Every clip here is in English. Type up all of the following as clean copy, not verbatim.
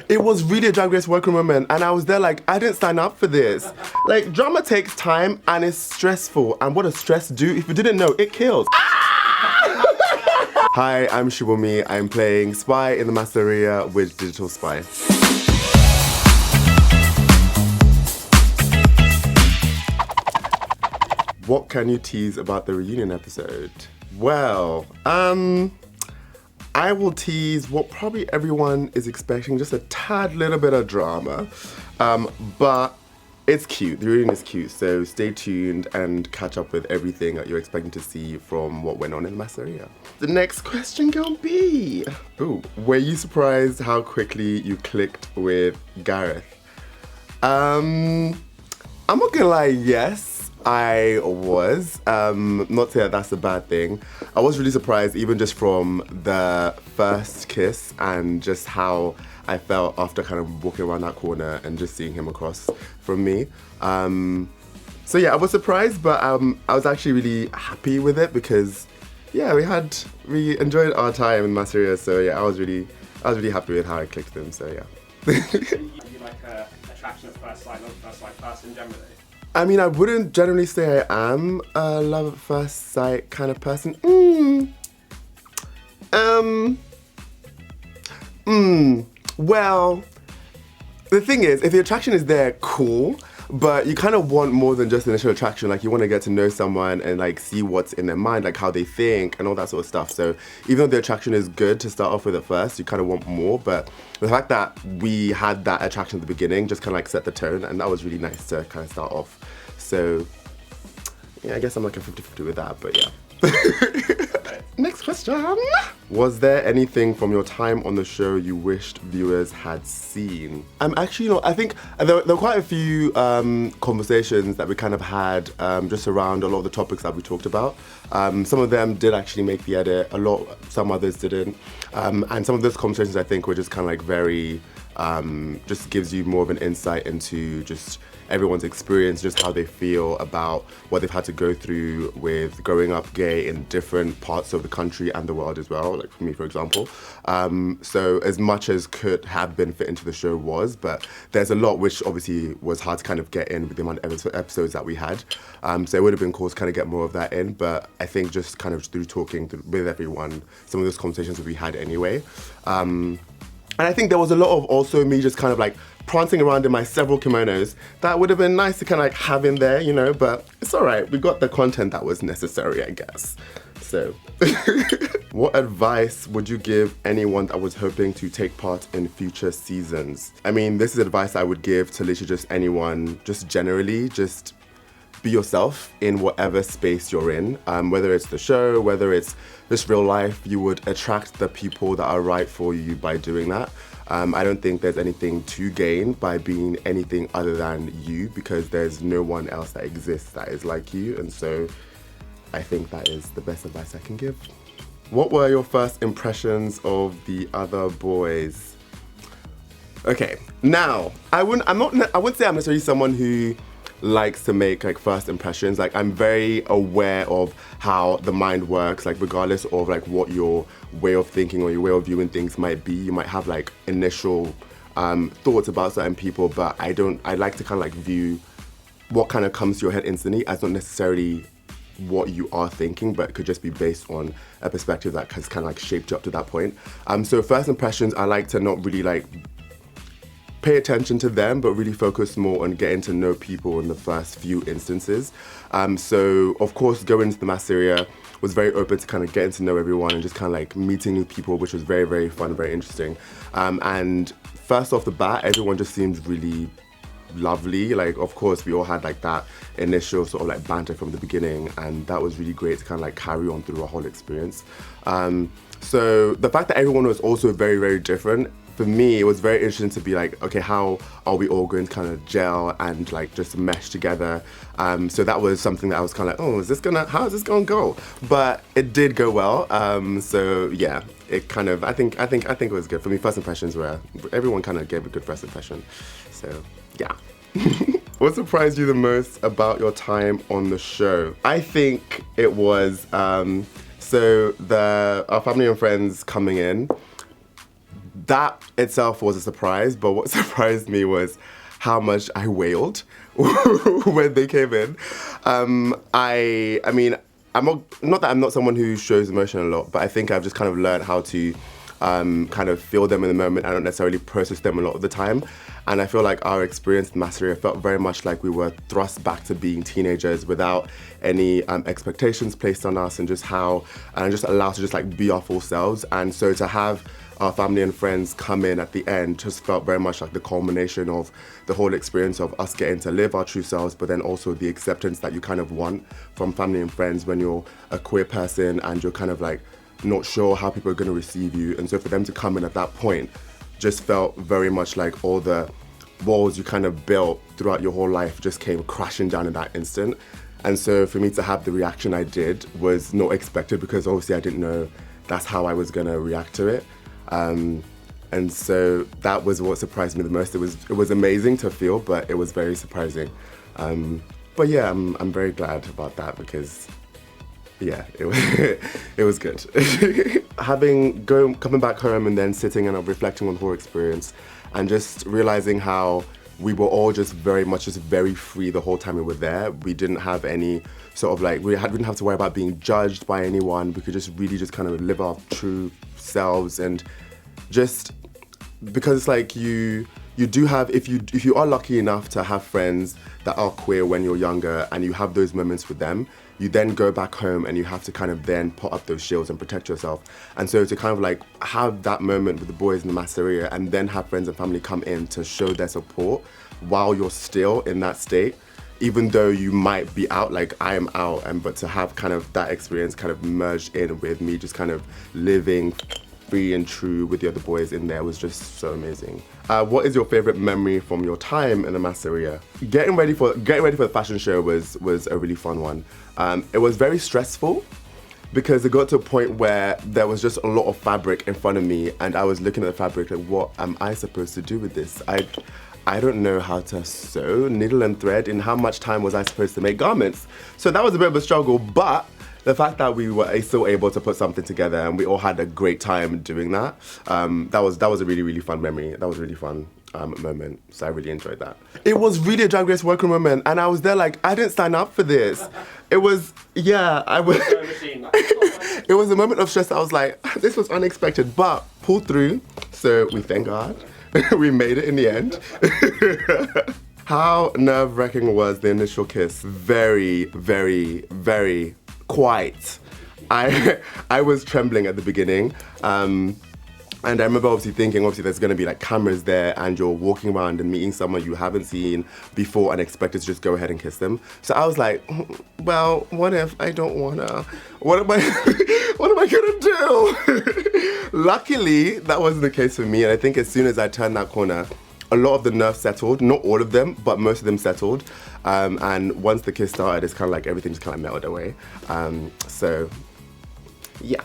It was really a Drag Race working moment, and I was there like, I didn't sign up for this. Like, drama takes time and it's stressful, and what does stress do? If you didn't know, it kills. Hi, I'm Subomi. I'm playing Spy in the Masseria with Digital Spy. What can you tease about the reunion episode? Well, I will tease what probably everyone is expecting, just a tad little bit of drama, but it's cute. The reunion is cute, so stay tuned and catch up with everything that you're expecting to see from what went on in Masseria. The next question gonna be, were you surprised how quickly you clicked with Gareth? I'm not gonna lie, yes. I was, not say that that's a bad thing. I was really surprised even just from the first kiss and just how I felt after kind of walking around that corner and just seeing him across from me. So yeah, I was surprised, but I was actually really happy with it because yeah, we enjoyed our time in Masseria, so yeah, I was really happy with how I clicked with him, so yeah. Are you like a attraction at first sight, love at first sight person generally? I mean, I wouldn't generally say I am a love at first sight kind of person. Well, the thing is, if the attraction is there, cool, but you kind of want more than just initial attraction. Like, you want to get to know someone and like see what's in their mind, like how they think and all that sort of stuff. So even though the attraction is good to start off with at first, you kind of want more, but the fact that we had that attraction at the beginning just kind of like set the tone, and that was really nice to kind of start off. So yeah, I guess I'm like a 50-50 with that, but yeah. Next question. Was there anything from your time on the show you wished viewers had seen? Actually, I think there were quite a few conversations that we kind of had just around a lot of the topics that we talked about. Some of them did actually make the edit, some others didn't. And some of those conversations I think were just kind of like very, just gives you more of an insight into just everyone's experience, just how they feel about what they've had to go through with growing up gay in different parts of the country and the world as well, like for me, for example. So as much as could have been fit into the show was, but there's a lot which obviously was hard to kind of get in with the amount of episodes that we had. So it would have been cool to kind of get more of that in, but I think just kind of through talking with everyone, some of those conversations that we had anyway. And I think there was a lot of also me just kind of like prancing around in my several kimonos that would have been nice to kind of like have in there, you know, but it's all right. We got the content that was necessary, I guess. So, what advice would you give anyone that was hoping to take part in future seasons? I mean, this is advice I would give to literally just anyone, just generally, just be yourself in whatever space you're in, whether it's the show, whether it's just real life. You would attract the people that are right for you by doing that. I don't think there's anything to gain by being anything other than you, because there's no one else that exists that is like you, and so I think that is the best advice I can give. What were your first impressions of the other boys? Okay, now I wouldn't say I'm necessarily someone who likes to make like first impressions. Like, I'm very aware of how the mind works, like regardless of like what your way of thinking or your way of viewing things might be. You might have like initial thoughts about certain people, but I like to kind of like view what kind of comes to your head instantly as not necessarily what you are thinking, but it could just be based on a perspective that has kind of like shaped you up to that point. So first impressions, I like to not really like pay attention to them, but really focus more on getting to know people in the first few instances. So of course, going into the Masseria was very open to kind of getting to know everyone and just kind of like meeting new people, which was very, very fun, very interesting. And first off the bat, everyone just seemed really lovely. Like, of course, we all had like that initial sort of like banter from the beginning, and that was really great to kind of like carry on through our whole experience. So the fact that everyone was also very, very different, for me, it was very interesting to be like, okay, how are we all going to kind of gel and like just mesh together? So that was something that I was kind of like, oh, how is this gonna go? But it did go well. So yeah, it kind of, I think it was good. For me, first impressions were, everyone kind of gave a good first impression. So yeah. What surprised you the most about your time on the show? I think it was, so our family and friends coming in, that itself was a surprise, but what surprised me was how much I wailed when they came in. I mean, not that I'm not someone who shows emotion a lot, but I think I've just kind of learned how to kind of feel them in the moment. I don't necessarily process them a lot of the time. And I feel like our experience in Masseria felt very much like we were thrust back to being teenagers without any expectations placed on us, and just allowed to just like be our full selves. And so to have our family and friends come in at the end just felt very much like the culmination of the whole experience of us getting to live our true selves, but then also the acceptance that you kind of want from family and friends when you're a queer person and you're kind of like not sure how people are going to receive you. And so for them to come in at that point just felt very much like all the walls you kind of built throughout your whole life just came crashing down in that instant. And so for me to have the reaction I did was not expected, because obviously I didn't know that's how I was going to react to it. And so that was what surprised me the most. It was amazing to feel, but it was very surprising. But yeah, I'm very glad about that, because yeah, it was good. Coming back home and then sitting and reflecting on the whole experience, and just realizing how we were all just very much just very free the whole time we were there. We didn't have any sort of like, we didn't have to worry about being judged by anyone. We could just really just kind of live our true selves, and just because it's like you do have, if you are lucky enough to have friends that are queer when you're younger and you have those moments with them, you then go back home and you have to kind of then put up those shields and protect yourself. And so to kind of like have that moment with the boys in the Masseria and then have friends and family come in to show their support while you're still in that state, even though you might be out, like I am out, but to have kind of that experience kind of merged in with me just kind of living free and true with the other boys in there was just so amazing. What is your favorite memory from your time in the Masseria? Getting ready for the fashion show was a really fun one. It was very stressful because it got to a point where there was just a lot of fabric in front of me, and I was looking at the fabric like, what am I supposed to do with this? I don't know how to sew, needle and thread, and how much time was I supposed to make garments? So that was a bit of a struggle, but the fact that we were still able to put something together and we all had a great time doing that, that was a really, really fun memory. That was a really fun moment, so I really enjoyed that. It was really a Drag Race working moment, and I was there like, I didn't sign up for this. It was, yeah, it was a moment of stress. I was like, this was unexpected, but pulled through, so we thank God. We made it in the end. How nerve-wracking was the initial kiss? Very, very, very quite. I was trembling at the beginning. And I remember obviously thinking, there's gonna be like cameras there and you're walking around and meeting someone you haven't seen before and expected to just go ahead and kiss them. So I was like, well, what if I don't wanna? What am I gonna do? Luckily, that wasn't the case for me. And I think as soon as I turned that corner, a lot of the nerves settled, not all of them, but most of them settled. And once the kiss started, it's kind of like everything just kind of melted away. So, yeah.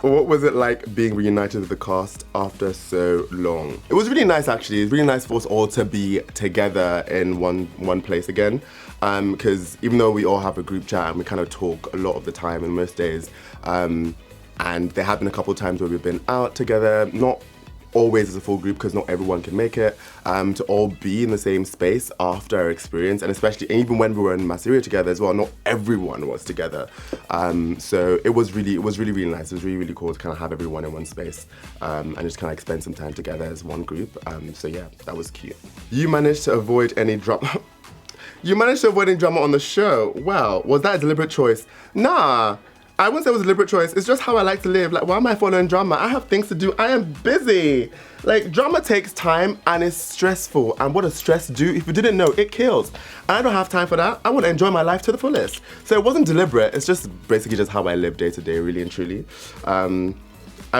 What was it like being reunited with the cast after so long? It was really nice, actually. It was really nice for us all to be together in one place again. Because even though we all have a group chat and we kind of talk a lot of the time and most days, and there have been a couple of times where we've been out together, not always as a full group because not everyone can make it, to all be in the same space after our experience, and especially even when we were in Masseria together as well, not everyone was together. So it was really nice. It was really, really cool to kind of have everyone in one space and just kind of like spend some time together as one group. So yeah, that was cute. You managed to avoid any drama. You managed to avoid any drama on the show. Well, was that a deliberate choice? Nah. I wouldn't say it was a deliberate choice. It's just how I like to live. Like, why am I following drama? I have things to do. I am busy. Like, drama takes time and it's stressful. And what does stress do? If you didn't know, it kills. And I don't have time for that. I want to enjoy my life to the fullest. So it wasn't deliberate. It's just basically just how I live day to day, really and truly. I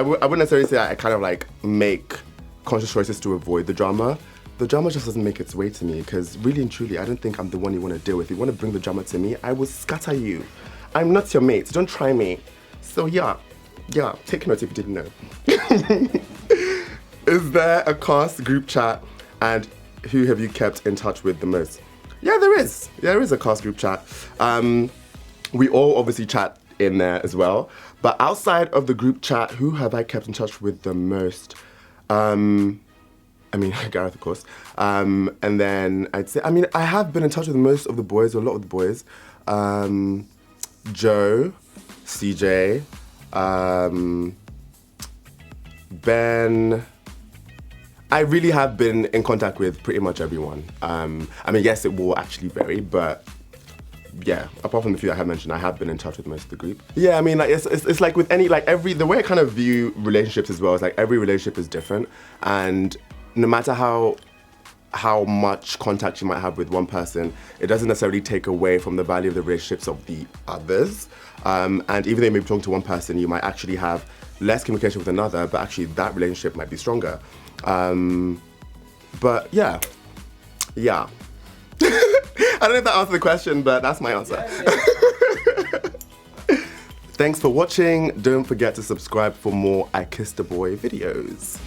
wouldn't necessarily say I kind of like make conscious choices to avoid the drama. The drama just doesn't make its way to me because really and truly, I don't think I'm the one you want to deal with. If you want to bring the drama to me, I will scatter you. I'm not your mate, don't try me. So yeah, take note if you didn't know. Is there a cast group chat, and who have you kept in touch with the most? Yeah, there is. There is a cast group chat. We all obviously chat in there as well, But outside of the group chat, who have I kept in touch with the most? I mean, Gareth, of course. And then I'd say, I have been in touch with most of the boys, or a lot of the boys. Joe, CJ, Ben. I really have been in contact with pretty much everyone. Yes, it will actually vary, but yeah, apart from the few I have mentioned, I have been in touch with most of the group. Yeah, it's like with any, the way I kind of view relationships as well is like every relationship is different, and no matter how much contact you might have with one person, it doesn't necessarily take away from the value of the relationships of the others. And even though you may be talking to one person, you might actually have less communication with another, but actually that relationship might be stronger. But yeah. I don't know if that answered the question, but that's my answer. Yeah. Thanks for watching. Don't forget to subscribe for more I Kissed a Boy videos.